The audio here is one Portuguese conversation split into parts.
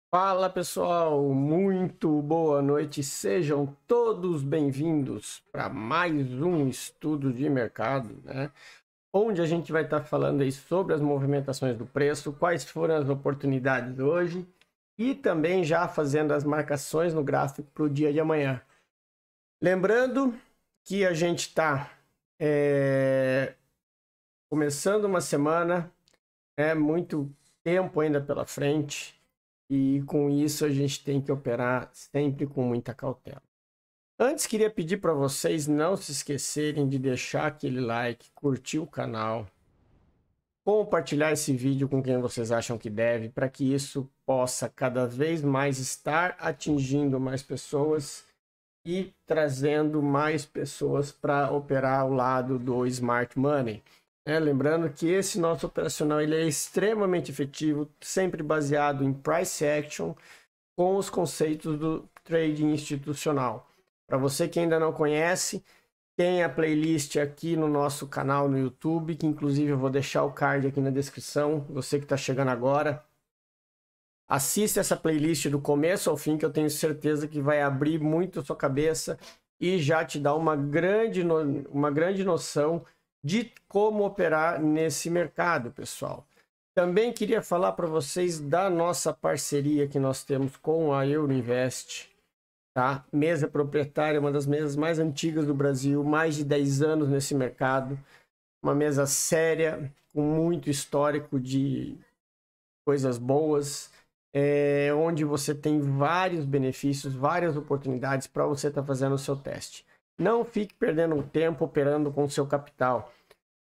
Fala pessoal, muito boa noite, sejam todos bem-vindos para mais um estudo de mercado, né? Onde a gente vai estar falando aí sobre as movimentações do preço, quais foram as oportunidades hoje e também já fazendo as marcações no gráfico para o dia de amanhã. Lembrando que a gente está começando uma semana, muito tempo ainda pela frente. E com isso a gente tem que operar sempre com muita cautela. Antes, queria pedir para vocês não se esquecerem de deixar aquele like, curtir o canal, compartilhar esse vídeo com quem vocês acham que deve, para que isso possa cada vez mais estar atingindo mais pessoas e trazendo mais pessoas para operar ao lado do Smart Money. Lembrando que esse nosso operacional ele é extremamente efetivo, sempre baseado em price action, com os conceitos do trading institucional. Para você que ainda não conhece, tem a playlist aqui no nosso canal no YouTube, que inclusive eu vou deixar o card aqui na descrição. Você que está chegando agora, assista essa playlist do começo ao fim, que eu tenho certeza que vai abrir muito a sua cabeça e já te dar uma grande noção de como operar nesse mercado, pessoal. Também queria falar para vocês da nossa parceria que nós temos com a Euroinvest, tá? Mesa proprietária, uma das mesas mais antigas do Brasil, mais de 10 anos nesse mercado, uma mesa séria, com muito histórico de coisas boas, onde você tem vários benefícios, várias oportunidades para você estar fazendo o seu teste. Não fique perdendo tempo operando com o seu capital.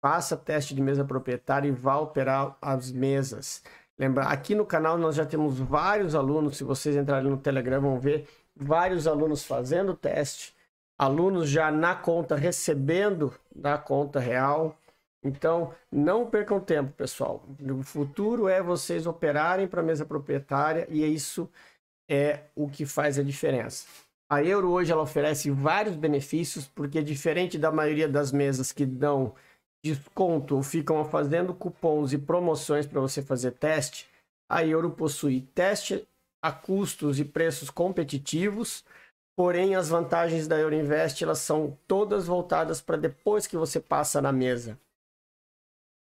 Faça teste de mesa proprietária e vá operar as mesas. Lembra, aqui no canal nós já temos vários alunos, se vocês entrarem no Telegram vão ver vários alunos fazendo teste, alunos já na conta recebendo da conta real. Então, não percam tempo, pessoal. O futuro é vocês operarem para a mesa proprietária e isso é o que faz a diferença. A Euro hoje ela oferece vários benefícios, porque diferente da maioria das mesas que dão desconto ou ficam fazendo cupons e promoções para você fazer teste, a Euro possui teste a custos e preços competitivos, porém as vantagens da Euroinvest elas são todas voltadas para depois que você passa na mesa.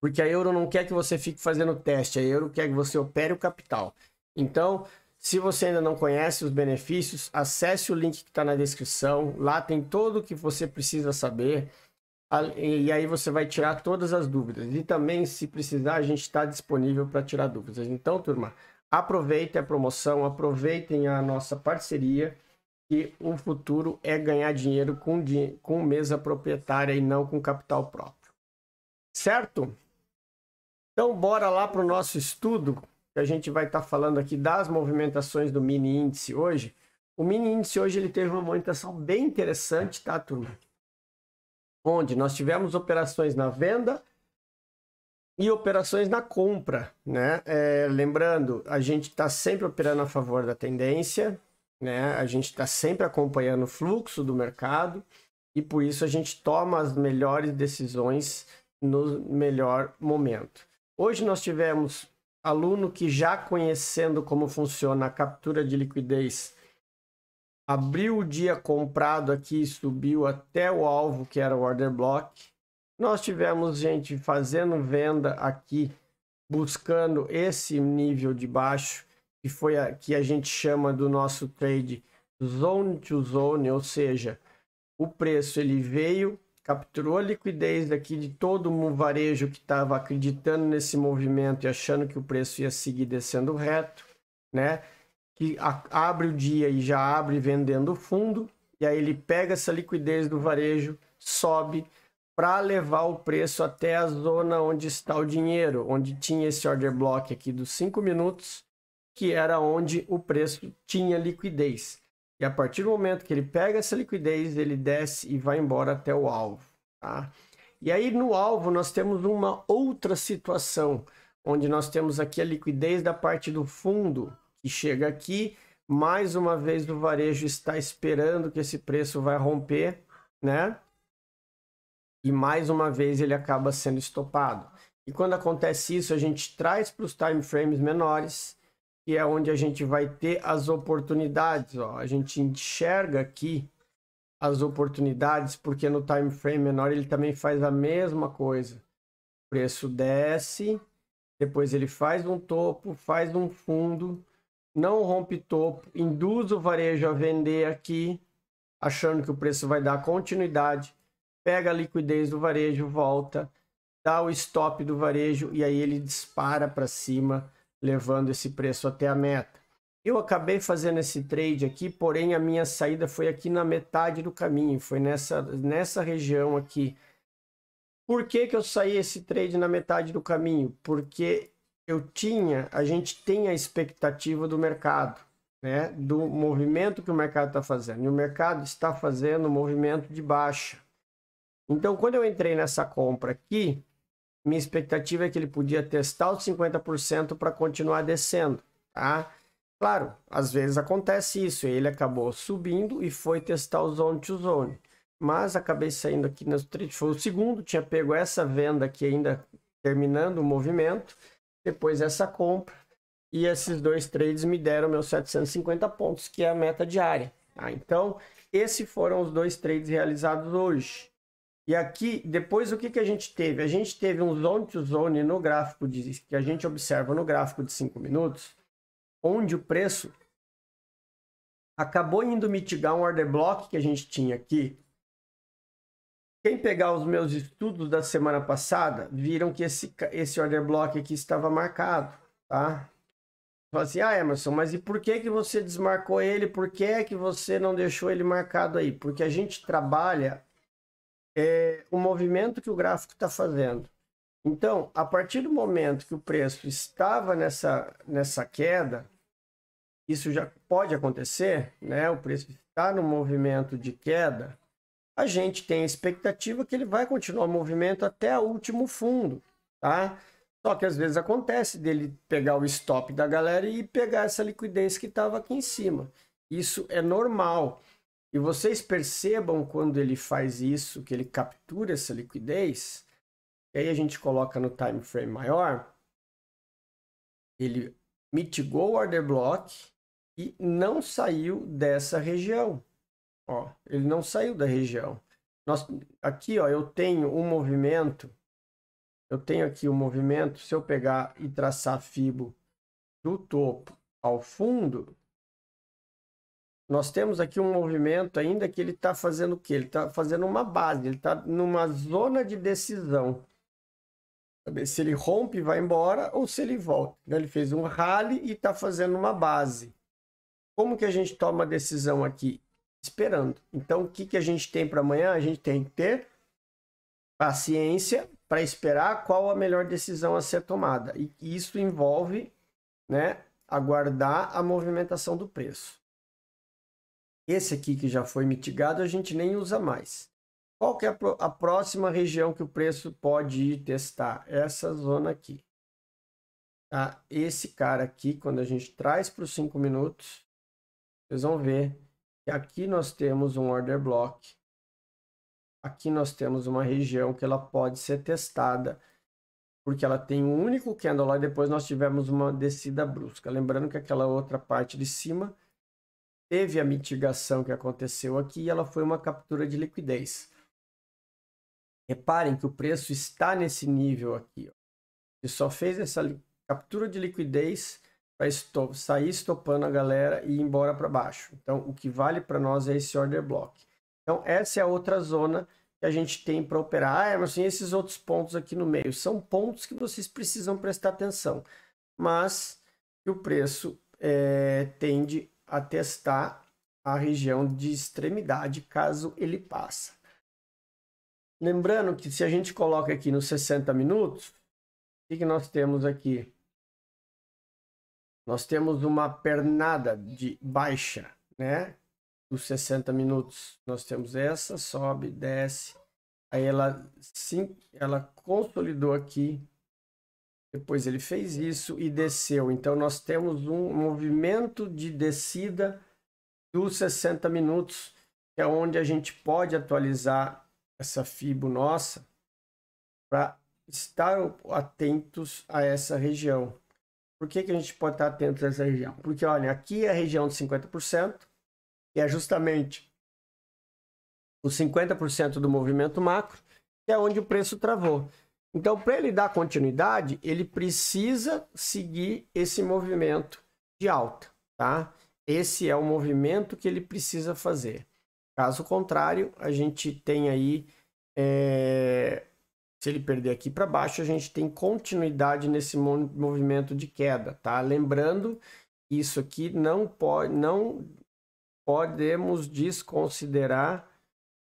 Porque a Euro não quer que você fique fazendo teste, a Euro quer que você opere o capital. Então, se você ainda não conhece os benefícios, acesse o link que está na descrição, lá tem tudo o que você precisa saber. E aí você vai tirar todas as dúvidas. E também, se precisar, a gente está disponível para tirar dúvidas. Então, turma, aproveitem a promoção, aproveitem a nossa parceria, que o futuro é ganhar dinheiro com mesa proprietária e não com capital próprio. Certo? Então, bora lá para o nosso estudo, que a gente vai estar falando aqui das movimentações do mini índice hoje. O mini índice hoje ele teve uma movimentação bem interessante, tá, turma? Onde nós tivemos operações na venda e operações na compra, né? Lembrando, a gente está sempre operando a favor da tendência, né? A gente está sempre acompanhando o fluxo do mercado e por isso a gente toma as melhores decisões no melhor momento. Hoje nós tivemos aluno que já conhecendo como funciona a captura de liquidez, abriu o dia comprado aqui, subiu até o alvo que era o order block. Nós tivemos gente fazendo venda aqui, buscando esse nível de baixo, que foi que a gente chama do nosso trade zone to zone, ou seja, o preço ele veio, capturou a liquidez aqui de todo o varejo que estava acreditando nesse movimento e achando que o preço ia seguir descendo reto, né? Que abre o dia e já abre vendendo fundo, e aí ele pega essa liquidez do varejo, sobe para levar o preço até a zona onde está o dinheiro, onde tinha esse order block aqui dos 5 minutos, que era onde o preço tinha liquidez. E a partir do momento que ele pega essa liquidez, ele desce e vai embora até o alvo, tá? E aí no alvo nós temos uma outra situação, onde nós temos aqui a liquidez da parte do fundo, que chega aqui, mais uma vez o varejo está esperando que esse preço vai romper, né? E mais uma vez ele acaba sendo estopado. E quando acontece isso, a gente traz para os time frames menores que é onde a gente vai ter as oportunidades. Ó. A gente enxerga aqui as oportunidades, porque no time frame menor ele também faz a mesma coisa. O preço desce, depois ele faz um topo, faz um fundo, não rompe topo, induz o varejo a vender aqui, achando que o preço vai dar continuidade, pega a liquidez do varejo, volta, dá o stop do varejo e aí ele dispara para cima, levando esse preço até a meta. Eu acabei fazendo esse trade aqui, porém a minha saída foi aqui na metade do caminho, foi nessa região aqui. Por que que eu saí esse trade na metade do caminho? Porque a gente tem a expectativa do mercado, né? Do movimento que o mercado está fazendo. E o mercado está fazendo um movimento de baixa. Então, quando eu entrei nessa compra aqui, minha expectativa é que ele podia testar os 50% para continuar descendo, tá? Claro, às vezes acontece isso. Ele acabou subindo e foi testar o zone to zone. Mas acabei saindo aqui no trade, foi o segundo, tinha pego essa venda aqui ainda terminando o movimento, depois essa compra, e esses dois trades me deram meus 750 pontos, que é a meta diária. Tá? Então, esses foram os dois trades realizados hoje. E aqui, depois o que a gente teve? A gente teve um zone to zone no gráfico que a gente observa no gráfico de 5 minutos, onde o preço acabou indo mitigar um order block que a gente tinha aqui. Quem pegar os meus estudos da semana passada, viram que esse order block aqui estava marcado, tá? Fala assim, Emerson, mas e por que que você desmarcou ele? Por que que você não deixou ele marcado aí? Porque a gente trabalha o movimento que o gráfico está fazendo. Então, a partir do momento que o preço estava nessa queda, isso já pode acontecer, né? O preço está no movimento de queda, a gente tem a expectativa que ele vai continuar o movimento até o último fundo, tá? Só que às vezes acontece dele pegar o stop da galera e pegar essa liquidez que estava aqui em cima. Isso é normal. E vocês percebam quando ele faz isso, que ele captura essa liquidez, e aí a gente coloca no time frame maior, ele mitigou o order block e não saiu dessa região. Ó, ele não saiu da região. Aqui, ó, eu tenho aqui um movimento, se eu pegar e traçar fibo do topo ao fundo, nós temos aqui um movimento ainda que ele está fazendo o quê? Ele está fazendo uma base, ele está numa zona de decisão. Saber se ele rompe e vai embora ou se ele volta. Ele fez um rally e está fazendo uma base. Como que a gente toma a decisão aqui? Esperando. Então, o que a gente tem para amanhã? A gente tem que ter paciência para esperar qual a melhor decisão a ser tomada. E isso envolve, né, aguardar a movimentação do preço. Esse aqui que já foi mitigado, a gente nem usa mais. Qual que é a próxima região que o preço pode ir testar? Essa zona aqui. Tá? Esse cara aqui, quando a gente traz para os 5 minutos, vocês vão ver que aqui nós temos um order block. Aqui nós temos uma região que ela pode ser testada, porque ela tem um único candle lá e depois nós tivemos uma descida brusca. Lembrando que aquela outra parte de cima teve a mitigação que aconteceu aqui e ela foi uma captura de liquidez. Reparem que o preço está nesse nível aqui. Ó. Ele só fez essa captura de liquidez para sair estopando a galera e ir embora para baixo. Então, o que vale para nós é esse order block. Então, essa é a outra zona que a gente tem para operar. Mas assim, esses outros pontos aqui no meio são pontos que vocês precisam prestar atenção. Mas que o preço tende a testar a região de extremidade caso ele passe. Lembrando que se a gente coloca aqui nos 60 minutos, o que nós temos aqui? Nós temos uma pernada de baixa, né? Dos 60 minutos. Nós temos essa, sobe, desce. Aí ela consolidou aqui. Depois ele fez isso e desceu. Então nós temos um movimento de descida dos 60 minutos, que é onde a gente pode atualizar essa fibo nossa para estar atentos a essa região. Por que a gente pode estar atento a essa região? Porque, olha, aqui é a região de 50%, que é justamente os 50% do movimento macro, que é onde o preço travou. Então, para ele dar continuidade, ele precisa seguir esse movimento de alta, tá? Esse é o movimento que ele precisa fazer. Caso contrário, a gente tem aí, se ele perder aqui para baixo, a gente tem continuidade nesse movimento de queda, tá? Lembrando, isso aqui não podemos desconsiderar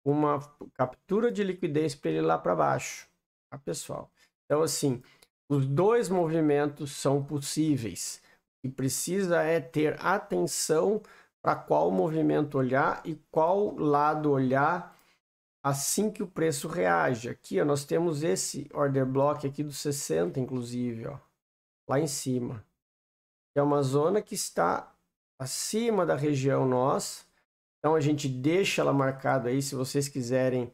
uma captura de liquidez para ele lá para baixo, tá, pessoal? Então, assim, os dois movimentos são possíveis. O que precisa é ter atenção para qual movimento olhar e qual lado olhar assim que o preço reage. Aqui, ó, nós temos esse order block aqui do 60, inclusive, ó, lá em cima. É uma zona que está acima da região nossa. Então, a gente deixa ela marcada aí, se vocês quiserem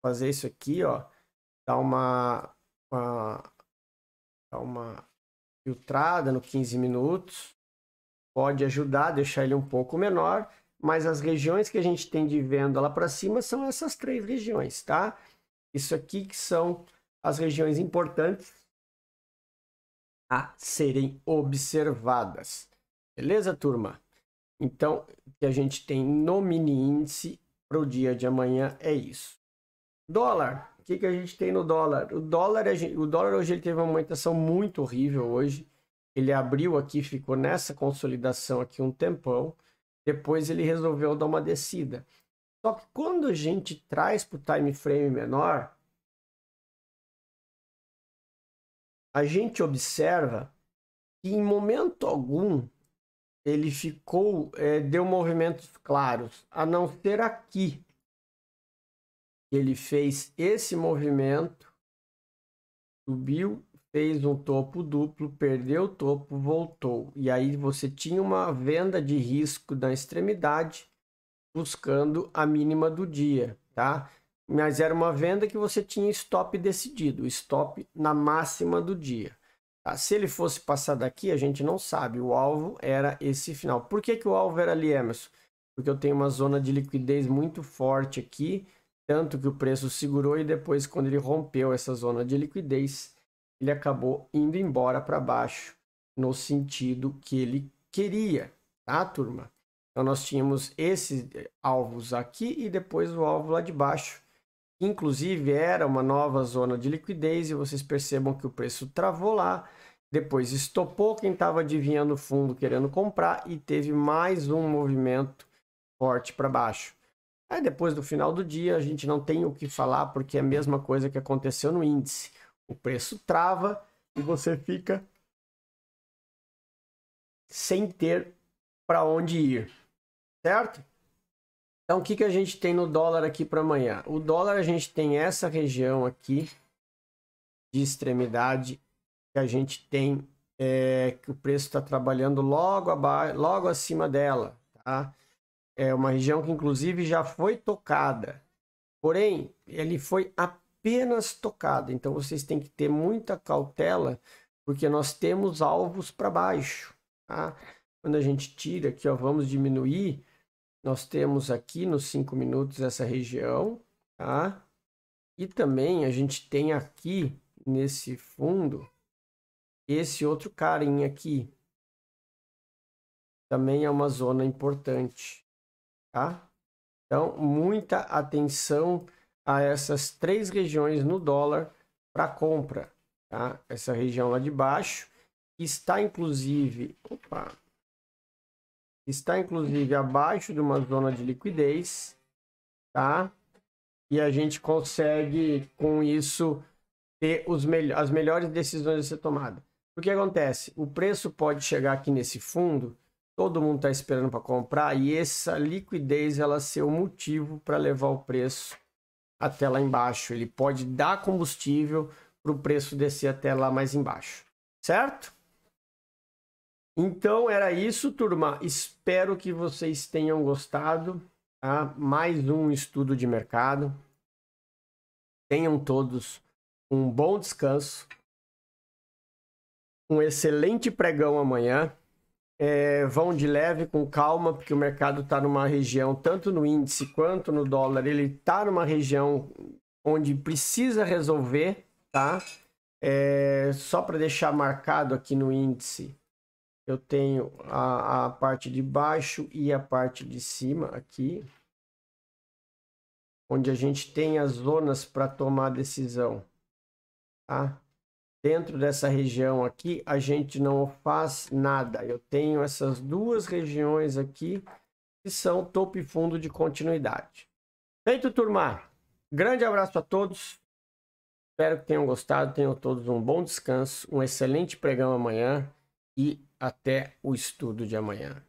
fazer isso aqui, ó, dar uma filtrada no 15 minutos, pode ajudar, deixar ele um pouco menor, mas as regiões que a gente tem de venda lá para cima são essas 3 regiões, tá? Isso aqui que são as regiões importantes a serem observadas. Beleza, turma? Então, o que a gente tem no mini índice para o dia de amanhã é isso. Dólar, o que a gente tem no dólar? O dólar hoje ele teve uma movimentação muito horrível hoje. Ele abriu aqui, ficou nessa consolidação aqui um tempão. Depois ele resolveu dar uma descida. Só que quando a gente traz para o time frame menor, a gente observa que em momento algum ele deu movimentos claros, a não ser aqui. Ele fez esse movimento, subiu, fez um topo duplo, perdeu o topo, voltou. E aí você tinha uma venda de risco na extremidade, buscando a mínima do dia, tá? Mas era uma venda que você tinha stop decidido, stop na máxima do dia. Tá? Se ele fosse passar daqui, a gente não sabe. O alvo era esse final. Por que o alvo era ali, Emerson? Porque eu tenho uma zona de liquidez muito forte aqui, tanto que o preço segurou e depois, quando ele rompeu essa zona de liquidez, ele acabou indo embora para baixo, no sentido que ele queria, tá, turma? Então, nós tínhamos esses alvos aqui e depois o alvo lá de baixo. Inclusive, era uma nova zona de liquidez e vocês percebam que o preço travou lá. Depois estopou quem estava adivinhando o fundo querendo comprar e teve mais um movimento forte para baixo. Aí depois do final do dia a gente não tem o que falar porque é a mesma coisa que aconteceu no índice. O preço trava e você fica sem ter para onde ir, certo? Então o que a gente tem no dólar aqui para amanhã? O dólar a gente tem essa região aqui de extremidade que a gente tem que o preço está trabalhando logo abaixo, logo acima dela, tá? É uma região que inclusive já foi tocada, porém ele foi apenas tocado, então vocês têm que ter muita cautela porque nós temos alvos para baixo, tá? Quando a gente tira aqui, ó, vamos diminuir, nós temos aqui nos 5 minutos essa região, tá? E também a gente tem aqui nesse fundo esse outro carinha aqui. Também é uma zona importante, tá? Então, muita atenção a essas 3 regiões no dólar para compra, tá? Essa região lá de baixo está inclusive, abaixo de uma zona de liquidez, tá? E a gente consegue com isso ter as melhores decisões a ser tomadas. O que acontece? O preço pode chegar aqui nesse fundo, todo mundo está esperando para comprar e essa liquidez ela ser o motivo para levar o preço até lá embaixo. Ele pode dar combustível para o preço descer até lá mais embaixo, certo? Então era isso, turma. Espero que vocês tenham gostado. Tá? Mais um estudo de mercado. Tenham todos um bom descanso, um excelente pregão amanhã. Vão de leve, com calma, porque o mercado está numa região, tanto no índice quanto no dólar, ele está numa região onde precisa resolver, tá? Só para deixar marcado aqui no índice, eu tenho a parte de baixo e a parte de cima aqui, onde a gente tem as zonas para tomar decisão, tá? Dentro dessa região aqui, a gente não faz nada. Eu tenho essas duas regiões aqui, que são topo e fundo de continuidade. Feito, turma. Grande abraço a todos. Espero que tenham gostado. Tenham todos um bom descanso, um excelente pregão amanhã e até o estudo de amanhã.